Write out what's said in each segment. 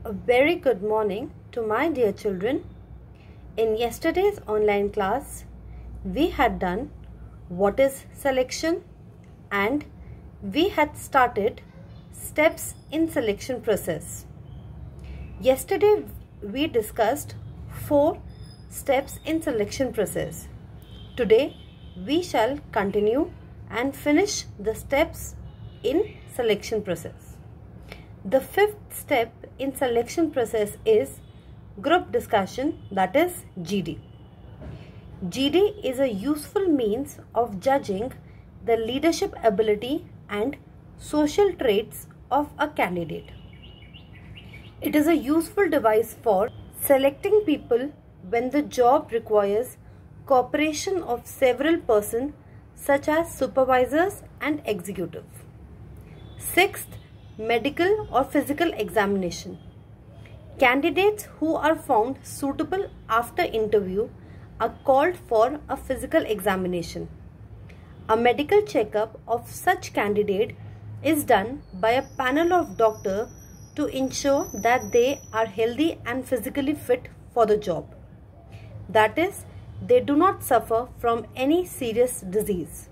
A very good morning to my dear children. In yesterday's online class, we had done what is selection and we had started steps in selection process. Yesterday we discussed 4 steps in selection process. Today we shall continue and finish the steps in selection process. The 5th step in selection process is group discussion, that is GD. GD is a useful means of judging the leadership ability and social traits of a candidate. It is a useful device for selecting people when the job requires cooperation of several persons such as supervisors and executive. 6th, medical or physical examination. Candidates who are found suitable after interview are called for a physical examination. A medical checkup of such candidate is done by a panel of doctors to ensure that they are healthy and physically fit for the job. That is, they do not suffer from any serious disease.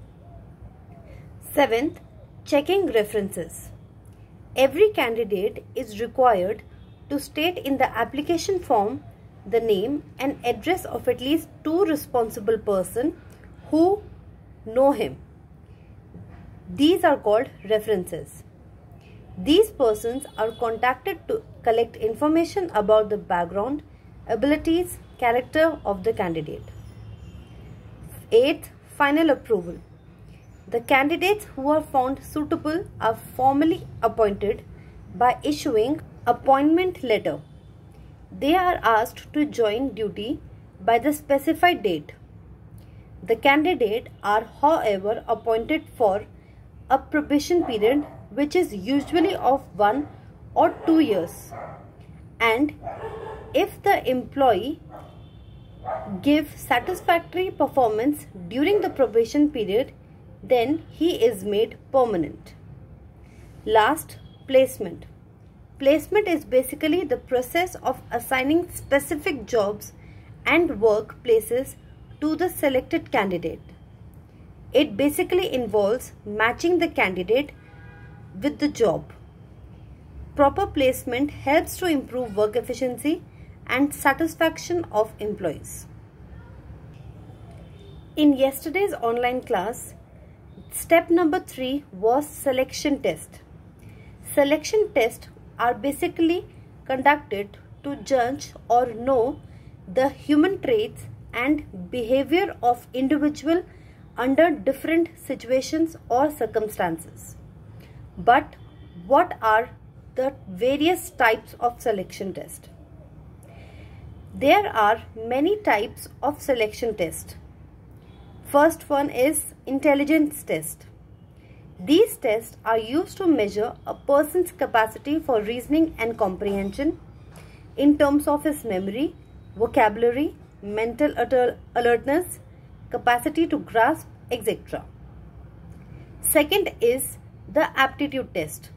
7th, checking references. Every candidate is required to state in the application form the name and address of at least 2 responsible persons who know him. These are called references. These persons are contacted to collect information about the background, abilities, character of the candidate. 8th, final approval. The candidates who are found suitable are formally appointed by issuing appointment letter. They are asked to join duty by the specified date. The candidates are, however, appointed for a probation period which is usually of 1 or 2 years, and if the employee gives satisfactory performance during the probation period, then he is made permanent. Last, placement. Placement is basically the process of assigning specific jobs and workplaces to the selected candidate. It basically involves matching the candidate with the job. Proper placement helps to improve work efficiency and satisfaction of employees. In yesterday's online class, step number 3 was selection test. Selection tests are basically conducted to judge or know the human traits and behavior of individual under different situations or circumstances. But what are the various types of selection test? There are many types of selection test. First one is intelligence test. These tests are used to measure a person's capacity for reasoning and comprehension in terms of his memory, vocabulary, mental alertness, capacity to grasp, etc. Second is the aptitude test.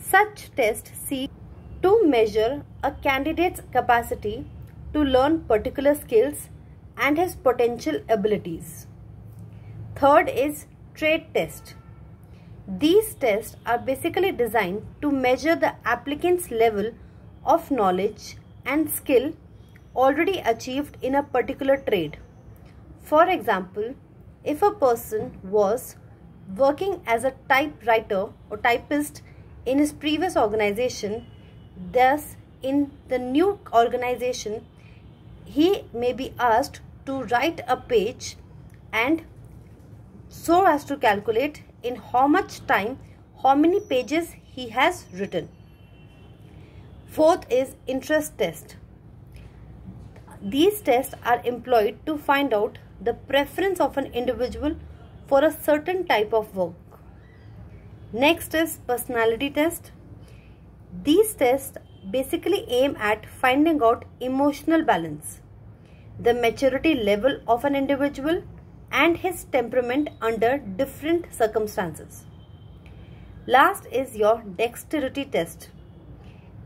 Such tests seek to measure a candidate's capacity to learn particular skills and his potential abilities. Third is trait test. These tests are basically designed to measure the applicant's level of knowledge and skill already achieved in a particular trade. For example, if a person was working as a typewriter or typist in his previous organization, thus in the new organization, he may be asked to write a page and so as to calculate in how much time, how many pages he has written. Fourth is interest test. These tests are employed to find out the preference of an individual for a certain type of work. Next is personality test. These tests basically aim at finding out emotional balance, the maturity level of an individual and his temperament under different circumstances. Last is your dexterity test.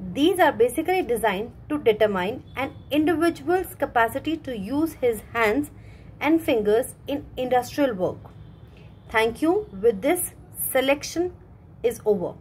These are basically designed to determine an individual's capacity to use his hands and fingers in industrial work. Thank you. With this, selection is over.